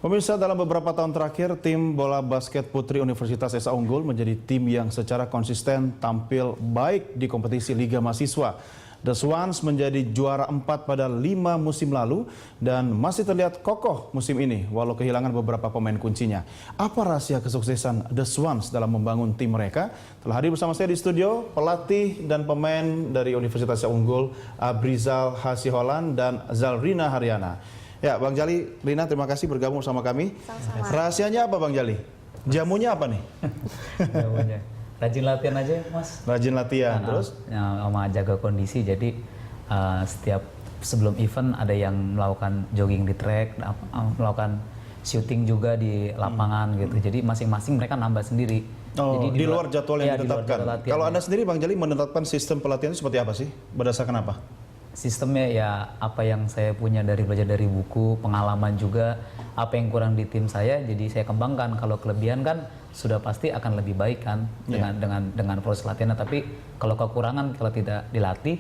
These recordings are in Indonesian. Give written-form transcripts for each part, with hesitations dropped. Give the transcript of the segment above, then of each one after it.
Pemirsa, dalam beberapa tahun terakhir, tim bola basket putri Universitas Esa Unggul menjadi tim yang secara konsisten tampil baik di kompetisi Liga Mahasiswa. The Swans menjadi juara 4 pada 5 musim lalu dan masih terlihat kokoh musim ini walau kehilangan beberapa pemain kuncinya. Apa rahasia kesuksesan The Swans dalam membangun tim mereka? Telah hadir bersama saya di studio pelatih dan pemain dari Universitas Esa Unggul, Abrizal Hasiholan dan Zalrina Haryana. Ya, Bang Jali, Rina, terima kasih bergabung bersama kami. Sama-sama. Rahasianya apa, Bang Jali? Jamunya apa nih? Jamunya rajin latihan aja, Mas. Rajin latihan, terus? Sama jaga kondisi, jadi setiap sebelum event ada yang melakukan jogging di track, melakukan shooting juga di lapangan gitu. Jadi masing-masing mereka nambah sendiri. Oh, jadi di luar jadwal yang ditetapkan. Kalau Anda sendiri, Bang Jali, menetapkan sistem pelatihan itu seperti apa sih? Berdasarkan apa? Sistemnya ya apa yang saya punya dari belajar dari buku, pengalaman juga, apa yang kurang di tim saya, jadi saya kembangkan. Kalau kelebihan kan sudah pasti akan lebih baik kan dengan proses latihan. Tapi kalau kekurangan, kalau tidak dilatih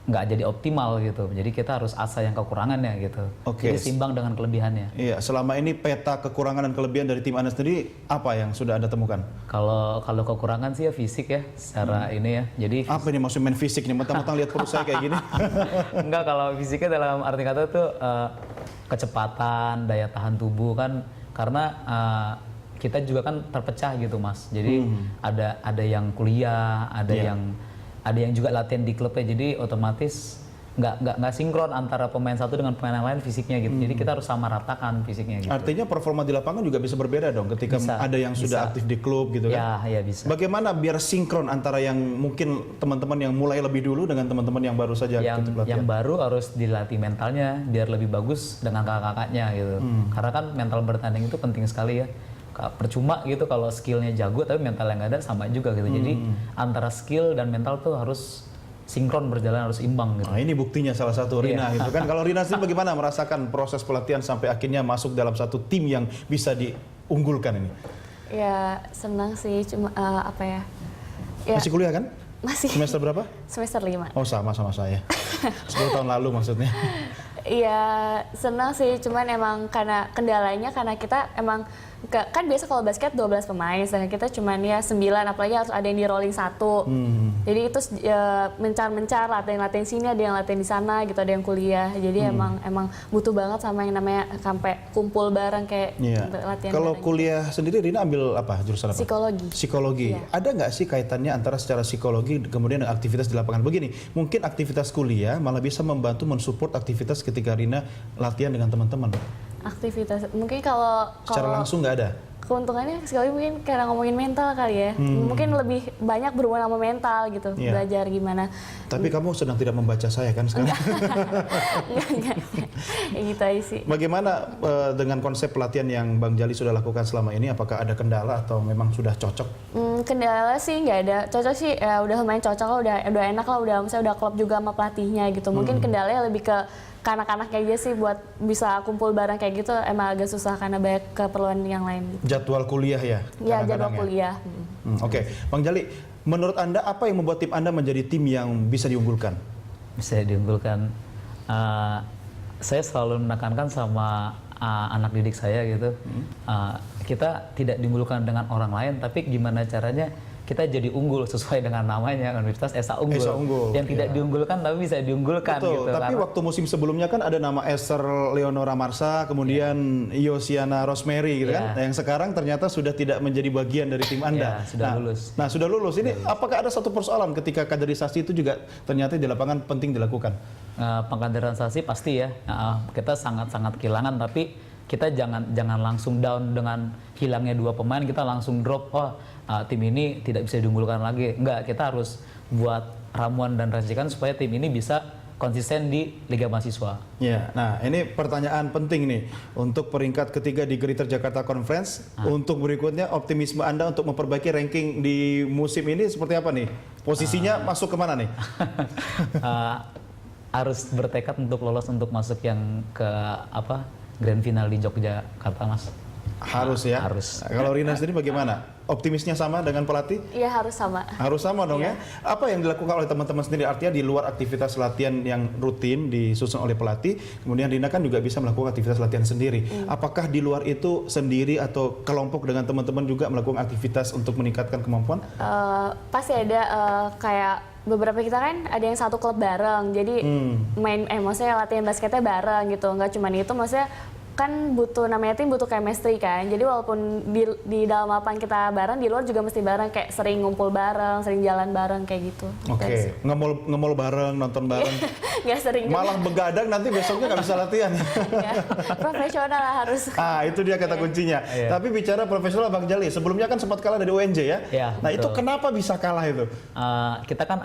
nggak jadi optimal gitu. Jadi kita harus asah yang kekurangannya gitu. Jadi seimbang dengan kelebihannya. Iya, selama ini peta kekurangan dan kelebihan dari tim Anda sendiri apa yang sudah Anda temukan? Kalau kekurangan sih ya fisik ya, secara ini ya. Jadi apa ini maksud main fisik nih? Mentang-mentang lihat perut saya kayak gini. Enggak, kalau fisiknya dalam arti kata tuh kecepatan, daya tahan tubuh kan, karena kita juga kan terpecah gitu, Mas. Jadi ada yang kuliah, ada yang juga latihan di klubnya, jadi otomatis nggak sinkron antara pemain satu dengan pemain yang lain fisiknya gitu. Jadi kita harus sama ratakan fisiknya gitu. Artinya performa di lapangan juga bisa berbeda dong ketika ada yang sudah aktif di klub gitu kan? Ya bisa. Bagaimana biar sinkron antara yang mungkin teman-teman yang mulai lebih dulu dengan teman-teman yang baru saja ikut pelatihan? Yang baru harus dilatih mentalnya biar lebih bagus dengan kakak-kakaknya gitu. Karena kan mental bertanding itu penting sekali ya. Percuma gitu kalau skillnya jago tapi mental yang nggak ada sama juga gitu. Jadi antara skill dan mental tuh harus sinkron, berjalan, harus imbang gitu. Nah, ini buktinya salah satu Rina gitu kan. Kalau Rina sendiri bagaimana merasakan proses pelatihan sampai akhirnya masuk dalam satu tim yang bisa diunggulkan ini? Ya senang sih, cuma apa ya? Masih kuliah kan? Masih. Semester berapa? Semester 5. Oh, sama saya. 10 tahun lalu maksudnya. Iya senang sih, cuman emang karena kendalanya karena kita emang kan biasa kalau basket 12 pemain, sedangkan kita cuman ya 9, apalagi harus ada yang di rolling 1. Jadi itu mencar-mencar, latihan sini, ada yang latihan di sana gitu, ada yang kuliah. Jadi emang butuh banget sama yang namanya sampai kumpul bareng kayak latihan. Kalau kuliah gitu sendiri Rina ambil apa, jurusan apa? Psikologi. Psikologi. Iya. Ada nggak sih kaitannya antara secara psikologi kemudian aktivitas di lapangan? Begini, mungkin aktivitas kuliah malah bisa membantu mensupport aktivitas ketika Rina latihan dengan teman-teman. Aktivitas mungkin kalau secara langsung nggak ada. Keuntungannya sekali mungkin karena ngomongin mental kali ya. Mungkin lebih banyak berhubungan sama mental gitu, belajar gimana. Tapi kamu sedang tidak membaca saya kan sekarang? Enggak. Ya gitu aja sih. Bagaimana dengan konsep pelatihan yang Bang Jali sudah lakukan selama ini? Apakah ada kendala atau memang sudah cocok? Kendala sih nggak ada. Cocok sih ya, udah lumayan cocok lah, udah enak lah, misalnya udah klop juga sama pelatihnya gitu. Mungkin kendalanya lebih ke kanak-kanak aja sih, buat bisa kumpul bareng kayak gitu emang agak susah karena banyak keperluan yang lain. Jadwal kuliah ya? Iya, jadwal kuliah. Oke. Bang Jali, menurut Anda apa yang membuat tim Anda menjadi tim yang bisa diunggulkan? Bisa diunggulkan. Saya selalu menekankan sama anak didik saya gitu. Kita tidak diunggulkan dengan orang lain, tapi gimana caranya kita jadi unggul sesuai dengan namanya, Universitas Esa Unggul. Yang tidak diunggulkan tapi bisa diunggulkan. Betul, gitu. Tapi waktu musim sebelumnya kan ada nama Esther Leonora Marsa, kemudian Yosiana Rosemary gitu kan. Nah, yang sekarang ternyata sudah tidak menjadi bagian dari tim Anda. Sudah lulus. Nah, sudah lulus. Ini apakah ada satu persoalan ketika kaderisasi itu juga ternyata di lapangan penting dilakukan? Pengkaderisasi pasti ya. Kita sangat-sangat kehilangan, tapi kita jangan langsung down dengan hilangnya 2 pemain, kita langsung drop, tim ini tidak bisa diunggulkan lagi. Enggak, kita harus buat ramuan dan racikan supaya tim ini bisa konsisten di Liga Mahasiswa. Ya, nah ini pertanyaan penting nih untuk peringkat ketiga di Greater Jakarta Conference. Untuk berikutnya, optimisme Anda untuk memperbaiki ranking di musim ini seperti apa nih? Posisinya masuk kemana nih? Harus bertekad untuk lolos untuk masuk yang ke Grand Final di Yogyakarta, Mas. Harus ya. Harus. Nah, kalau Rina sendiri bagaimana? Optimisnya sama dengan pelatih? Iya harus sama. Harus sama dong Iya. ya. Apa yang dilakukan oleh teman-teman sendiri? Artinya di luar aktivitas latihan yang rutin disusun oleh pelatih, kemudian Rina kan juga bisa melakukan aktivitas latihan sendiri. Apakah di luar itu sendiri atau kelompok dengan teman-teman juga melakukan aktivitas untuk meningkatkan kemampuan? Pasti ada kayak beberapa kita kan ada yang satu klub bareng, jadi maksudnya latihan basketnya bareng gitu, nggak cuma itu, maksudnya kan namanya tim butuh chemistry kan, jadi walaupun di dalam lapangan kita bareng, di luar juga mesti bareng, kayak sering ngumpul bareng, sering jalan bareng kayak gitu. Oke, ngemol bareng, nonton bareng. Nggak sering juga. Malah begadang nanti besoknya nggak bisa latihan. Ya, profesional lah harus. Itu dia kata kuncinya. Iya. Tapi bicara profesional Bang Jali, sebelumnya kan sempat kalah dari UNJ ya. Iya, Nah itu betul. kenapa bisa kalah itu? Kita kan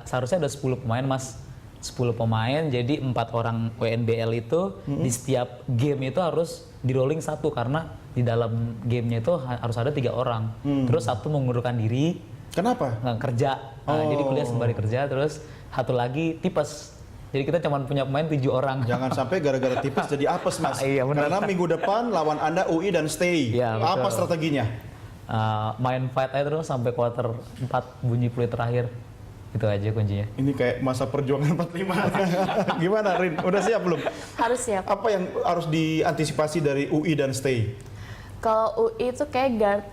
seharusnya ada 10 pemain Mas. 10 pemain, jadi 4 orang WNBL itu di setiap game itu harus di rolling satu, karena di dalam gamenya itu harus ada 3 orang. Terus satu mengundurkan diri, Kenapa? nggak kerja. Jadi kuliah sembari kerja, terus satu lagi tipes. Jadi kita cuma punya pemain 7 orang. Jangan sampai gara-gara tipes jadi apes Mas. Iya, benar. Karena minggu depan lawan Anda UI dan Stay. Iya, Apa betul. strateginya? Main fight aja terus sampai quarter 4 bunyi peluit terakhir. Itu aja kuncinya. Ini kayak masa perjuangan 45. Gimana Rin? Udah siap belum? Harus siap. Apa yang harus diantisipasi dari UI dan Stay? Kalau UI itu kayak guard,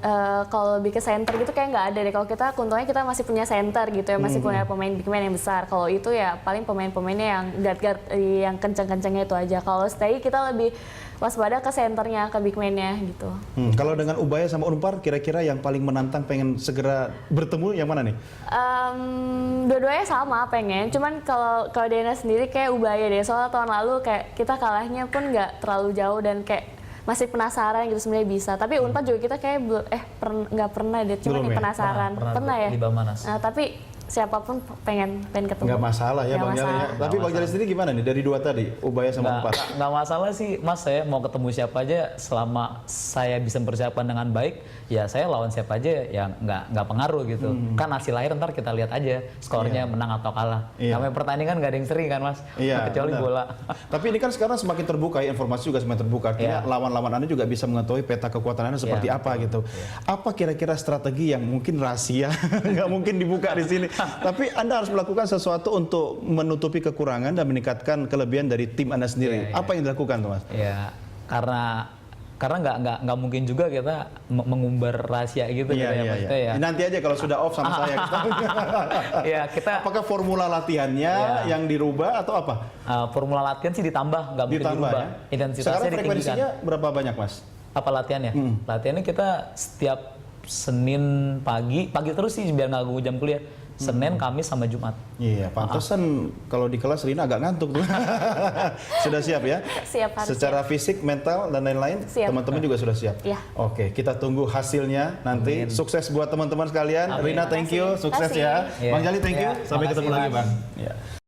kalau lebih ke center gitu kayak nggak ada deh. Kalau kita untungnya kita masih punya center gitu ya, masih punya pemain big man yang besar. Kalau itu ya paling pemain-pemainnya yang guard yang kenceng-kencengnya itu aja. Kalau Stay kita lebih waspada ke centernya, ke big man-nya gitu. Kalau dengan Ubaya sama Unpar, kira-kira yang paling menantang pengen segera bertemu yang mana nih? Dua-duanya sama pengen, cuman kalau Dena sendiri kayak Ubaya deh, soalnya tahun lalu kayak kita kalahnya pun nggak terlalu jauh dan kayak masih penasaran gitu sebenarnya bisa. Tapi Unpad juga kita kayak nggak pernah deh, cuman Belum kayak ya? penasaran. Pernah ya? Di Bamanas. Nah, tapi siapapun pengen ketemu. Nggak masalah ya Nggak Bang Jali ya. masalah. Tapi Bang Jali sendiri gimana nih dari 2 tadi, Ubaya sama Unpar? Nggak masalah sih Mas, saya mau ketemu siapa aja selama saya bisa mempersiapkan dengan baik, ya saya lawan siapa aja ya nggak pengaruh gitu. Kan hasil akhir ntar kita lihat aja skornya menang atau kalah. Iya. Namanya pertandingan nggak ada yang seri kan Mas, Iya, kecuali benar. bola. Tapi ini kan sekarang semakin terbuka ya, informasi juga semakin terbuka. Artinya Iya. lawan-lawan Anda juga bisa mengetahui peta kekuatan Anda seperti Iya, apa gitu. Apa kira-kira strategi yang mungkin rahasia, nggak mungkin dibuka di sini. Tapi Anda harus melakukan sesuatu untuk menutupi kekurangan dan meningkatkan kelebihan dari tim Anda sendiri. Iya, iya. Apa yang dilakukan tuh Mas? Ya karena nggak mungkin juga kita mengumbar rahasia gitu Iya, gitu ya iya, maksudnya iya. ya. Nanti aja kalau sudah off sama saya. Ya kita Apakah formula latihannya yang dirubah atau apa? formula latihan sih ditambah, nggak mungkin Ditambah dirubah. ya? Intensitasnya Sekarang ditinggikan. frekuensinya berapa banyak Mas? Apa latihannya? Latihannya kita setiap Senin pagi terus sih biar nggak ganggu jam kuliah. Senin, Kamis sama Jumat. Iya, pantesan kalau di kelas Rina agak ngantuk tuh. Sudah siap ya? Siap, harus Secara fisik, mental dan lain-lain, Siap. teman-teman juga sudah siap. Iya. Oke, kita tunggu hasilnya nanti. Amin. Sukses buat teman-teman sekalian. Amin. Rina, thank you, Terima sukses kasih. ya. Iya. Bang Jali, thank you. Iya, Sampai makasih, ketemu lagi, Mas. Bang. Ya.